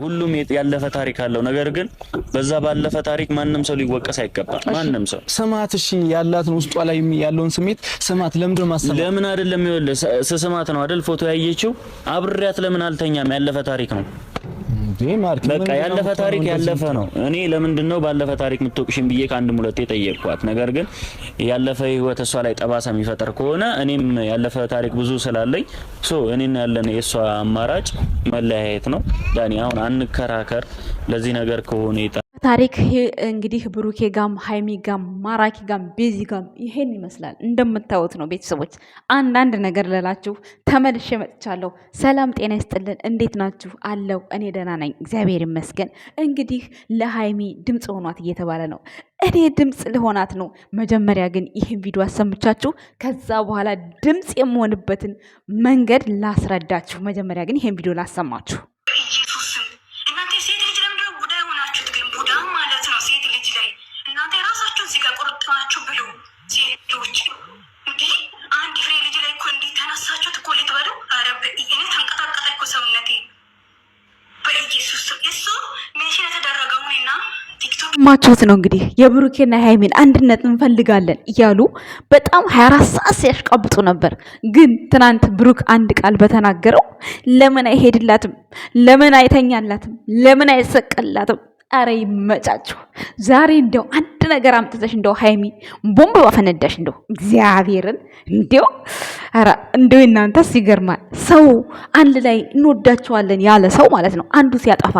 ሁሉም ያለፈ ታሪክ አለው። ነገር ግን በዛ ባለፈ ታሪክ ማንንም ሰው ሊወቀስ አይገባም። ማንንም ሰው ስማት እሺ ያላትን ውስጧ ላይ ያለውን ስሜት ስማት። ለምንድን ማሰማት? ለምን አይደለም ይወለ ስማት ነው አይደል? ፎቶ ያየችው አብሬያት ለምን አልተኛም? ያለፈ ታሪክ ነው። በቃ ያለፈ ታሪክ ያለፈ ነው። እኔ ለምንድን ነው ባለፈ ታሪክ ምትወቅሽኝ ብዬ ከአንድም ሁለቴ ጠየቅኳት። ነገር ግን ያለፈ ህይወት እሷ ላይ ጠባሳ የሚፈጠር ከሆነ እኔም ያለፈ ታሪክ ብዙ ስላለኝ እኔና ያለን የእሷ አማራጭ መለያየት ነው። ዳኒ አሁን አንከራከር። ለዚህ ነገር ከሆነ ታሪክ እንግዲህ ብሩኬ ጋም ሃይሚ ጋም ማራኪ ጋም ቤዚ ጋም ይሄን ይመስላል። እንደምታዩት ነው ቤተሰቦች። አንዳንድ ነገር ልላችሁ ተመልሼ መጥቻለሁ። ሰላም ጤና ይስጥልን። እንዴት ናችሁ? አለው እኔ ደህና ነኝ እግዚአብሔር ይመስገን። እንግዲህ ለሃይሚ ድምጽ ሆኗት እየተባለ ነው። እኔ ድምጽ ልሆናት ነው። መጀመሪያ ግን ይሄን ቪዲዮ አሰምቻችሁ ከዛ በኋላ ድምጽ የምሆንበትን መንገድ ላስረዳችሁ። መጀመሪያ ግን ይሄን ቪዲዮ ላሰማችሁ። ማችሁት ነው እንግዲህ የብሩኬና የሃይሚን አንድነት እንፈልጋለን እያሉ በጣም 24 ሰዓት ሲያሽቃብጡ ነበር። ግን ትናንት ብሩክ አንድ ቃል በተናገረው ለምን አይሄድላትም? ለምን አይተኛላትም? ለምን አይሰቀላትም? አረ ይመጫችሁ። ዛሬ እንደው አንድ ነገር አምጥተሽ እንደው ሃይሚ ቦምብ ባፈነዳሽ እንደው እግዚአብሔርን እንደው አረ እንደው እናንተስ ይገርማል። ሰው አንድ ላይ እንወዳቸዋለን ያለ ሰው ማለት ነው አንዱ ሲያጠፋ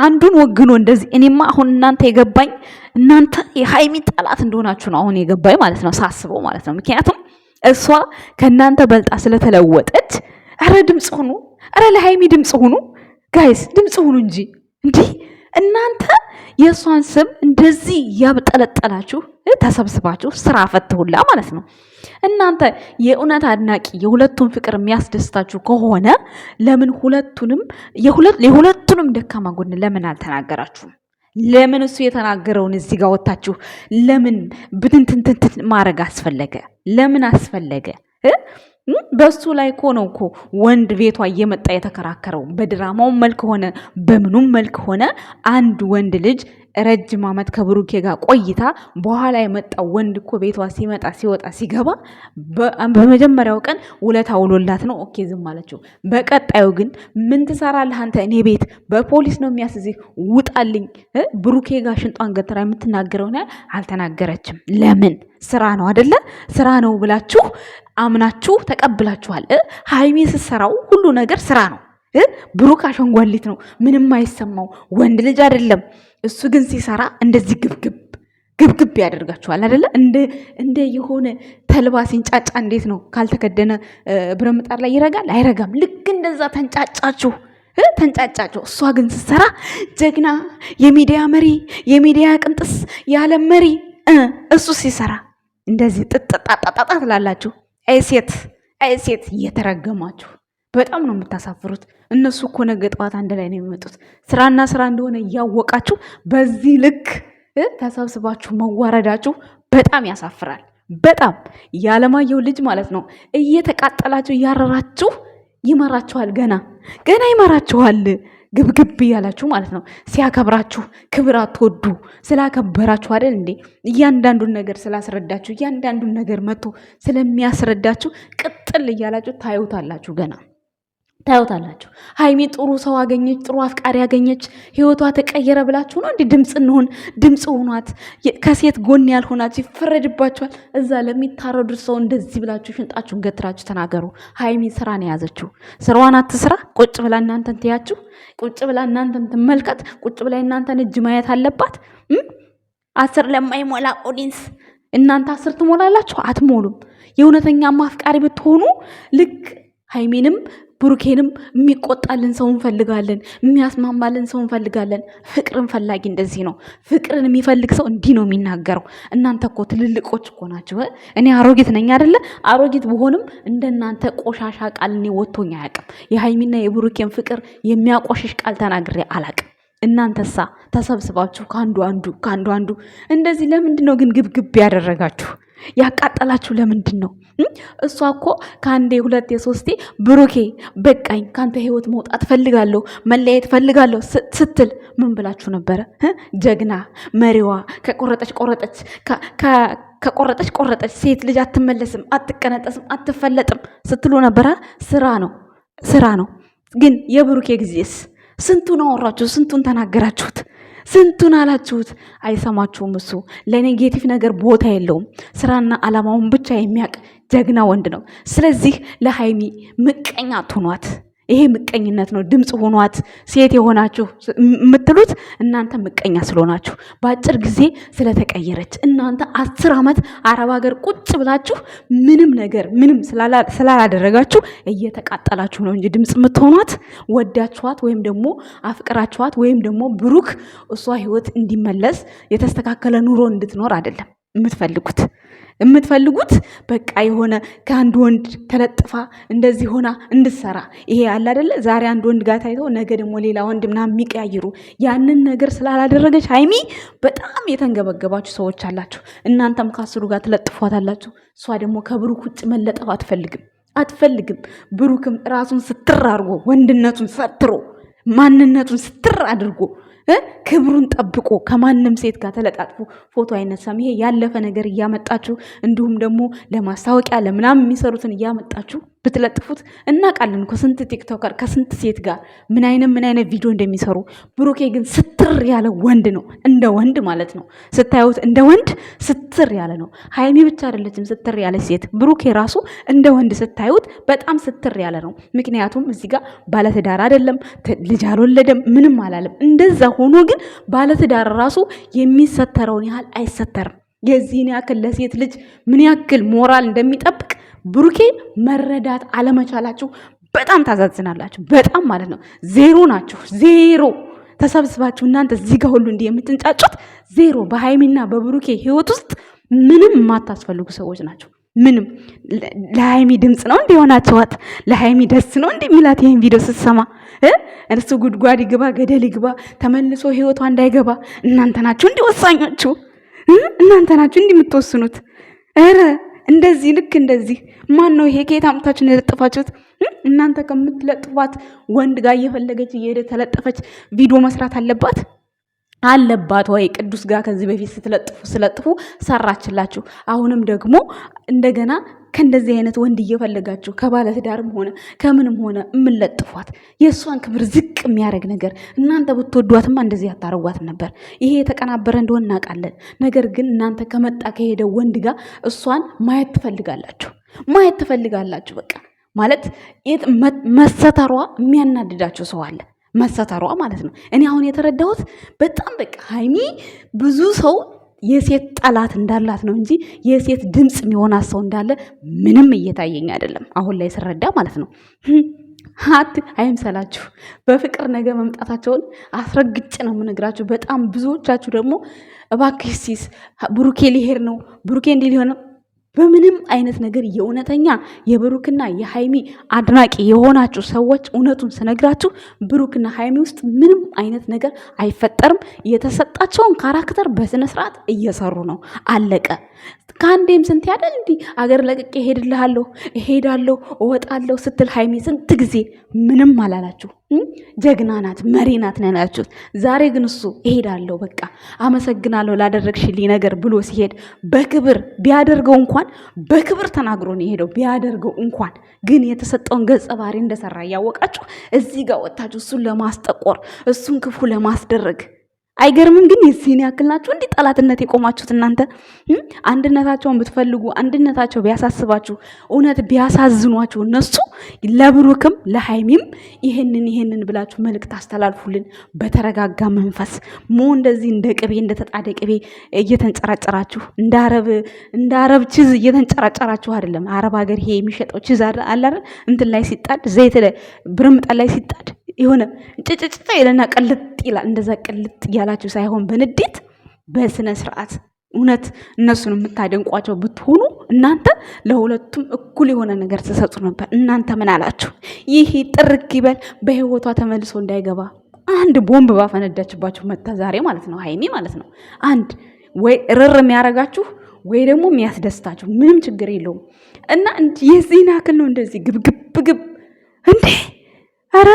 አንዱን ወግኖ እንደዚህ። እኔማ አሁን እናንተ የገባኝ እናንተ የሃይሚ ጠላት እንደሆናችሁ ነው አሁን የገባኝ ማለት ነው ሳስበው ማለት ነው። ምክንያቱም እሷ ከናንተ በልጣ ስለተለወጠች አረ ድምጽ ሁኑ፣ አረ ለሃይሚ ድምጽ ሁኑ ጋይስ፣ ድምጽ ሁኑ እንጂ እንዲህ እናንተ የእሷን ስም እንደዚህ ያብጠለጠላችሁ ተሰብስባችሁ ስራ ፈትሁላ ማለት ነው። እናንተ የእውነት አድናቂ የሁለቱን ፍቅር የሚያስደስታችሁ ከሆነ ለምን የሁለቱንም ደካማ ጎን ለምን አልተናገራችሁም? ለምን እሱ የተናገረውን እዚህ ጋር ወጣችሁ ለምን ብትንትንትን ማድረግ አስፈለገ? ለምን አስፈለገ? በሱ ላይ ነው እኮ ወንድ ቤቷ እየመጣ የተከራከረው። በድራማው መልክ ሆነ በምኑም መልክ ሆነ አንድ ወንድ ልጅ ረጅም ዓመት ከብሩኬ ጋር ቆይታ በኋላ የመጣው ወንድ እኮ ቤቷ ሲመጣ ሲወጣ ሲገባ በመጀመሪያው ቀን ውለታ ውሎላት ነው ኦኬ ዝም አለችው። በቀጣዩ ግን ምን ትሰራለህ አንተ እኔ ቤት? በፖሊስ ነው የሚያስይዝህ፣ ውጣልኝ። ብሩኬ ጋር ሽንጧን ገትራ የምትናገረው አልተናገረችም። ለምን? ስራ ነው አይደለ? ስራ ነው ብላችሁ አምናችሁ ተቀብላችኋል። ሃይሚ ስትሰራው ሁሉ ነገር ስራ ነው። ብሩክ አሸንጓሊት ነው፣ ምንም አይሰማው ወንድ ልጅ አይደለም። እሱ ግን ሲሰራ እንደዚህ ግብግብ ያደርጋችኋል አይደለ? እንደ የሆነ ተልባ ሲንጫጫ እንዴት ነው ካልተከደነ ብረት ምጣድ ላይ ይረጋል? አይረጋም። ልክ እንደዛ ተንጫጫችሁ። እሷ ግን ስትሰራ ጀግና፣ የሚዲያ መሪ፣ የሚዲያ ቅንጥስ፣ የዓለም መሪ እሱ ሲሰራ እንደዚህ ጥጥጣጣጣ ትላላችሁ። አይ ሴት እየተረገማችሁ በጣም ነው የምታሳፍሩት። እነሱ እኮ ነገ ጠዋት አንድ ላይ ነው የሚመጡት። ስራና ስራ እንደሆነ እያወቃችሁ በዚህ ልክ ተሰብስባችሁ መዋረዳችሁ በጣም ያሳፍራል። በጣም ያለማየሁ ልጅ ማለት ነው እየተቃጠላችሁ እያረራችሁ ይመራችኋል። ገና ይመራችኋል። ግብግብ እያላችሁ ማለት ነው። ሲያከብራችሁ ክብር አትወዱ። ስላከበራችሁ አይደል እንዴ? እያንዳንዱን ነገር ስላስረዳችሁ፣ እያንዳንዱን ነገር መጥቶ ስለሚያስረዳችሁ ቅጥል እያላችሁ ታዩታላችሁ። ገና ታዩታላችሁ። ሃይሚ ጥሩ ሰው አገኘች፣ ጥሩ አፍቃሪ አገኘች፣ ህይወቷ ተቀየረ ብላችሁ ነው እንዴ? ድምፅ ሆኗት። ከሴት ጎን ያልሆናችሁ ይፈረድባችኋል። እዛ ለሚታረዱት ሰው እንደዚህ ብላችሁ ሽንጣችሁን ገትራችሁ ተናገሩ። ሃይሚ ስራ ነው የያዘችው። ስራዋን አትስራ። ቁጭ ብላ እናንተን ትያችሁ፣ ቁጭ ብላ እናንተን ትመልከት፣ ቁጭ ብላ እናንተን እጅ ማየት አለባት። 10 ለማይሞላ ኦዲንስ እናንተ 10 ትሞላላችሁ? አትሞሉም። የእውነተኛ አፍቃሪ ብትሆኑ ልክ ሃይሚንም ብሩኬንም የሚቆጣልን ሰው እንፈልጋለን፣ የሚያስማማልን ሰው እንፈልጋለን። ፍቅርን ፈላጊ እንደዚህ ነው። ፍቅርን የሚፈልግ ሰው እንዲህ ነው የሚናገረው። እናንተ እኮ ትልልቆች እኮ ናችሁ። እኔ አሮጊት ነኝ አይደለ? አሮጊት ብሆንም እንደናንተ ቆሻሻ ቃል እኔ ወጥቶኝ አያውቅም። የሃይሚና የብሩኬን ፍቅር የሚያቆሽሽ ቃል ተናግሬ አላውቅም። እናንተሳ ተሰብስባችሁ ከአንዱ አንዱ እንደዚህ ለምንድን ነው ግን ግብግብ ያደረጋችሁ? ያቃጠላችሁ ለምንድን ነው? እሷ እኮ ከአንዴ ሁለቴ ሶስቴ ብሩኬ በቃኝ ካንተ ህይወት መውጣት ፈልጋለሁ መለያየት ፈልጋለሁ ስትል ምን ብላችሁ ነበረ? ጀግና መሪዋ ከቆረጠች ሴት ልጅ አትመለስም፣ አትቀነጠስም፣ አትፈለጥም ስትሉ ነበረ። ስራ ነው። ግን የብሩኬ ጊዜስ ስንቱን አወራችሁ? ስንቱን ተናገራችሁት? ስንቱን አላችሁት? አይሰማችሁም። እሱ ለኔጌቲቭ ነገር ቦታ የለውም። ስራና አላማውን ብቻ የሚያውቅ ጀግና ወንድ ነው። ስለዚህ ለሃይሚ ምቀኛ አትሆኗት። ይሄ ምቀኝነት ነው። ድምፅ ሆኗት ሴት የሆናችሁ የምትሉት እናንተ ምቀኛ ስለሆናችሁ በአጭር ጊዜ ስለተቀየረች እናንተ 10 ዓመት አረብ ሀገር ቁጭ ብላችሁ ምንም ስላላደረጋችሁ እየተቃጠላችሁ ነው እንጂ ድምፅ የምትሆኗት ወዳችኋት ወይም ደግሞ አፍቅራችኋት ወይም ደግሞ ብሩክ እሷ ህይወት እንዲመለስ የተስተካከለ ኑሮ እንድትኖር አይደለም የምትፈልጉት በቃ የሆነ ከአንድ ወንድ ተለጥፋ እንደዚህ ሆና እንድትሰራ። ይሄ ያለ አይደለ ዛሬ አንድ ወንድ ጋር ታይተው ነገ ደግሞ ሌላ ወንድ ምናምን የሚቀያይሩ ያንን ነገር ስላላደረገች ሃይሚ በጣም የተንገበገባችሁ ሰዎች አላችሁ። እናንተም ከአስሩ ጋር ትለጥፏታላችሁ። እሷ ደግሞ ከብሩክ ውጭ መለጠፍ አትፈልግም። ብሩክም ራሱን ስትር አድርጎ ወንድነቱን ሰትሮ ማንነቱን ስትር አድርጎ ክብሩን ጠብቆ ከማንም ሴት ጋር ተለጣጥፎ ፎቶ አይነሳም። ይሄ ያለፈ ነገር እያመጣችሁ እንዲሁም ደግሞ ለማስታወቂያ ለምናምን የሚሰሩትን እያመጣችሁ ብትለጥፉት እናውቃለን እኮ ስንት ቲክቶከር ከስንት ሴት ጋር ምን አይነት ቪዲዮ እንደሚሰሩ። ብሩኬ ግን ስትር ያለ ወንድ ነው፣ እንደ ወንድ ማለት ነው። ስታዩት እንደ ወንድ ስትር ያለ ነው። ሃይሚ ብቻ አይደለችም ስትር ያለ ሴት፣ ብሩኬ ራሱ እንደ ወንድ ስታዩት በጣም ስትር ያለ ነው። ምክንያቱም እዚህ ጋር ባለትዳር አይደለም፣ ልጅ አልወለደም፣ ምንም አላለም። እንደዛ ሆኖ ግን ባለትዳር ራሱ የሚሰተረውን ያህል አይሰተርም። የዚህን ያክል ለሴት ልጅ ምን ያክል ሞራል እንደሚጠብቅ ብሩኬ መረዳት አለመቻላችሁ በጣም ታዛዝናላችሁ። በጣም ማለት ነው። ዜሮ ናችሁ። ዜሮ ተሰብስባችሁ እናንተ እዚህ ጋር ሁሉ እንዲህ የምትንጫጩት ዜሮ። በሃይሚና በብሩኬ ህይወት ውስጥ ምንም የማታስፈልጉ ሰዎች ናቸው። ምንም ለሃይሚ ድምፅ ነው እንዴ ሆናችኋት? ለሃይሚ ደስ ነው እንዴ የሚላት ይሄን ቪዲዮ ስትሰማ? እርሱ ጉድጓድ ይግባ ገደል ይግባ ተመልሶ ህይወቷ እንዳይገባ እናንተ ናችሁ እንዴ ወሳኞቹ? እናንተ ናችሁ እንዴ የምትወስኑት? ኧረ እንደዚህ ልክ እንደዚህ ማን ነው ይሄ? ከየት አምጥታችሁ ነው የለጠፋችሁት? እናንተ ከምትለጥፏት ወንድ ጋር እየፈለገች እየሄደ ተለጠፈች ቪዲዮ መስራት አለባት ወይ? ቅዱስ ጋር ከዚህ በፊት ስለጥፉ ሰራችላችሁ። አሁንም ደግሞ እንደገና ከእንደዚህ አይነት ወንድ እየፈለጋችሁ ከባለትዳርም ሆነ ከምንም ሆነ የምንለጥፏት የእሷን ክብር ዝቅ የሚያደርግ ነገር እናንተ ብትወዷትማ እንደዚህ አታረጓትም ነበር። ይሄ የተቀናበረ እንደሆነ እናውቃለን። ነገር ግን እናንተ ከመጣ ከሄደ ወንድ ጋር እሷን ማየት ትፈልጋላችሁ። በቃ ማለት መሰተሯ የሚያናድዳችሁ ሰው አለ። መሰተሯ ማለት ነው። እኔ አሁን የተረዳሁት በጣም በቃ ሃይሚ ብዙ ሰው የሴት ጠላት እንዳላት ነው እንጂ የሴት ድምፅ የሚሆናት ሰው እንዳለ ምንም እየታየኝ አይደለም፣ አሁን ላይ ስረዳ ማለት ነው። አይምሰላችሁ። በፍቅር ነገ መምጣታቸውን አስረግጬ ነው የምነግራችሁ። በጣም ብዙዎቻችሁ ደግሞ እባክሽ ሲስ ብሩኬ ሊሄድ ነው፣ ብሩኬ እንዲህ ሊሆን ነው። በምንም አይነት ነገር የእውነተኛ የብሩክና የሃይሚ አድናቂ የሆናችሁ ሰዎች እውነቱን ስነግራችሁ ብሩክና ሃይሚ ውስጥ ምንም አይነት ነገር አይፈጠርም። የተሰጣቸውን ካራክተር በስነ ስርዓት እየሰሩ ነው። አለቀ። ከአንዴም ስንት ያደል እንዲህ አገር ለቅቄ እሄዳለሁ እወጣለሁ ስትል ሃይሚ ስንት ጊዜ ምንም አላላችሁ። ጀግና ናት፣ መሪ ናት ነው ያላችሁት። ዛሬ ግን እሱ እሄዳለሁ በቃ አመሰግናለሁ ላደረግሽልኝ ነገር ብሎ ሲሄድ በክብር ቢያደርገው እንኳን በክብር ተናግሮ ነው የሄደው። ቢያደርገው እንኳን ግን የተሰጠውን ገጸ ባህሪ እንደሰራ እያወቃችሁ እዚህ ጋር ወጣችሁ እሱን ለማስጠቆር እሱን ክፉ ለማስደረግ አይገርምም? ግን የዚህን ያክል ናችሁ እንዲህ ጠላትነት የቆማችሁት እናንተ። አንድነታቸውን ብትፈልጉ አንድነታቸው ቢያሳስባችሁ እውነት ቢያሳዝኗችሁ እነሱ ለብሩክም ለሃይሚም ይሄንን ብላችሁ መልእክት አስተላልፉልን በተረጋጋ መንፈስ። እንደዚህ እንደ ቅቤ እንደተጣደ ቅቤ እየተንጨራጨራችሁ እንደ አረብ ቺዝ እየተንጨራጨራችሁ አይደለም። አረብ ሀገር ይሄ የሚሸጠው ቺዝ አለ አይደል? እንትን ላይ ሲጣድ ዘይት ብርምጣን ላይ ሲጣድ የሆነ ጭጭጭ ይለና ቀልጥ ይላል። እንደዛ ቀልጥ ያላችሁ ሳይሆን በንዴት በስነ ስርዓት እውነት እነሱን የምታደንቋቸው ብትሆኑ እናንተ ለሁለቱም እኩል የሆነ ነገር ትሰጡ ነበር። እናንተ ምን አላችሁ? ይሄ ጥርቅ ይበል በህይወቷ ተመልሶ እንዳይገባ አንድ ቦምብ ባፈነዳችባችሁ መታ ዛሬ ማለት ነው ሃይሚ ማለት ነው። አንድ ወይ ርር የሚያረጋችሁ ወይ ደግሞ የሚያስደስታችሁ ምንም ችግር የለውም። እና የዚህን ያክል ነው እንደዚህ ግብግብ እንዴ! ኧረ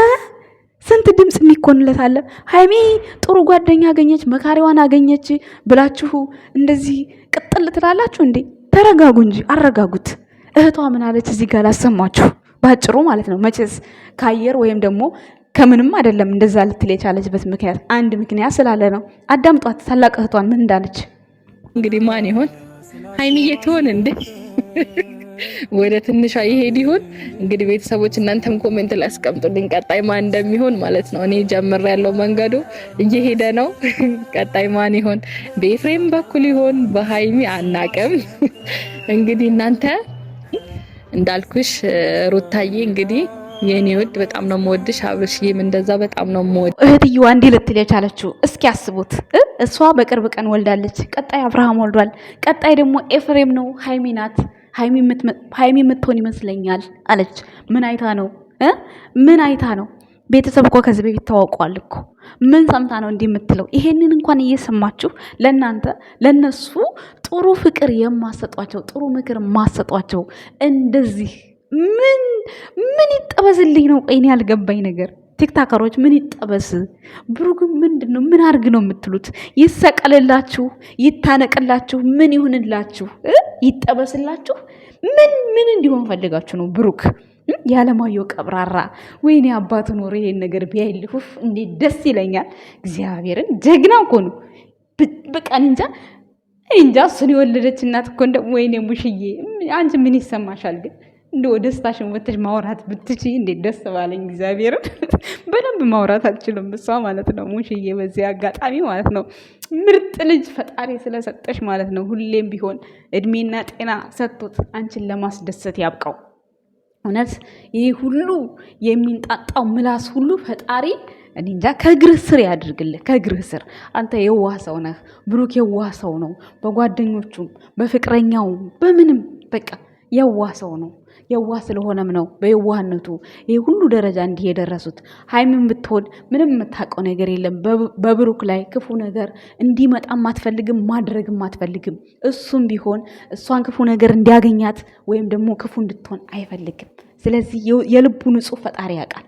ስንት ድምፅ የሚኮንለት አለ። ሀይሚ ጥሩ ጓደኛ አገኘች፣ መካሪዋን አገኘች ብላችሁ እንደዚህ ቅጥል ትላላችሁ እንዴ? ተረጋጉ እንጂ አረጋጉት። እህቷ ምን አለች እዚህ ጋር ላሰማችሁ ባጭሩ ማለት ነው። መቼስ ከአየር ወይም ደግሞ ከምንም አይደለም እንደዛ ልትል የቻለችበት ምክንያት አንድ ምክንያት ስላለ ነው። አዳምጧት። ታላቅ እህቷን ምን እንዳለች። እንግዲህ ማን ይሆን ሀይሚዬ ትሆን እንዴ? ወደ ትንሿ ይሄድ ይሆን እንግዲህ? ቤተሰቦች እናንተም ኮሜንት ላይ አስቀምጡልኝ ቀጣይ ማን እንደሚሆን ማለት ነው። እኔ ጀምሬያለሁ፣ መንገዱ እየሄደ ነው። ቀጣይ ማን ይሆን? በኤፍሬም በኩል ይሆን በሀይሚ አናቅም። እንግዲህ እናንተ እንዳልኩሽ ሩታዬ እንግዲህ የኔ ውድ በጣም ነው የምወድሽ። አብርሽዬም እንደዛ በጣም ነው የምወድ። እህትየዋ እንዲህ ልትል የቻለችው እስኪ አስቡት። እሷ በቅርብ ቀን ወልዳለች። ቀጣይ አብርሃም ወልዷል። ቀጣይ ደግሞ ኤፍሬም ነው። ሀይሚ ናት። ሀይሚ የምትሆን ይመስለኛል አለች። ምን አይታ ነው? ምን አይታ ነው? ቤተሰብ እኮ ከዚህ በፊት ታውቋል እኮ። ምን ሰምታ ነው እንዲህ የምትለው? ይሄንን እንኳን እየሰማችሁ ለእናንተ ለነሱ ጥሩ ፍቅር የማሰጧቸው ጥሩ ምክር ማሰጧቸው እንደዚህ ምን ይጠበስልኝ ነው? ቆይ እኔ ያልገባኝ ነገር ቲክታከሮች ምን ይጠበስ? ብሩክ ምንድነው? ምን አርግ ነው የምትሉት? ይሰቀልላችሁ? ይታነቅላችሁ? ምን ይሁንላችሁ? ይጠበስላችሁ? ምን እንዲሆን ፈልጋችሁ ነው? ብሩክ ያለማየሁ ቀብራራ ወይኔ አባቱ ኖሮ ይሄን ነገር ቢያይልፍ እንዴት ደስ ይለኛል። እግዚአብሔርን ጀግና እኮ ነው። በቃ እንጃ እሱን የወለደች እናት እኮ እንደ ወይኔ ሙሽዬ አንቺ ምን ይሰማሻል ግን? እንደው ደስታሽን ወጥተሽ ማውራት ብትችይ እንዴት ደስ ባለኝ። እግዚአብሔርን በደንብ ማውራት አልችልም እሷ ማለት ነው። ሙሽዬ በዚህ አጋጣሚ ማለት ነው ምርጥ ልጅ ፈጣሪ ስለሰጠሽ ማለት ነው። ሁሌም ቢሆን እድሜና ጤና ሰጥቶት አንቺን ለማስደሰት ያብቃው። እውነት ይህ ሁሉ የሚንጣጣው ምላስ ሁሉ ፈጣሪ እንጃ ከእግርህ ስር ያድርግልህ። ከእግርህ ስር አንተ የዋህ ሰው ነህ። ብሩክ የዋህ ሰው ነው። በጓደኞቹም በፍቅረኛውም በምንም በቃ የዋህ ሰው ነው። የዋህ ስለሆነም ነው በየዋህነቱ ይሄ ሁሉ ደረጃ እንዲህ የደረሱት። ሀይሚን ብትሆን ምንም የምታውቀው ነገር የለም። በብሩክ ላይ ክፉ ነገር እንዲመጣም አትፈልግም፣ ማድረግም አትፈልግም። እሱም ቢሆን እሷን ክፉ ነገር እንዲያገኛት ወይም ደግሞ ክፉ እንድትሆን አይፈልግም። ስለዚህ የልቡ ንጹህ ፈጣሪ ያውቃል።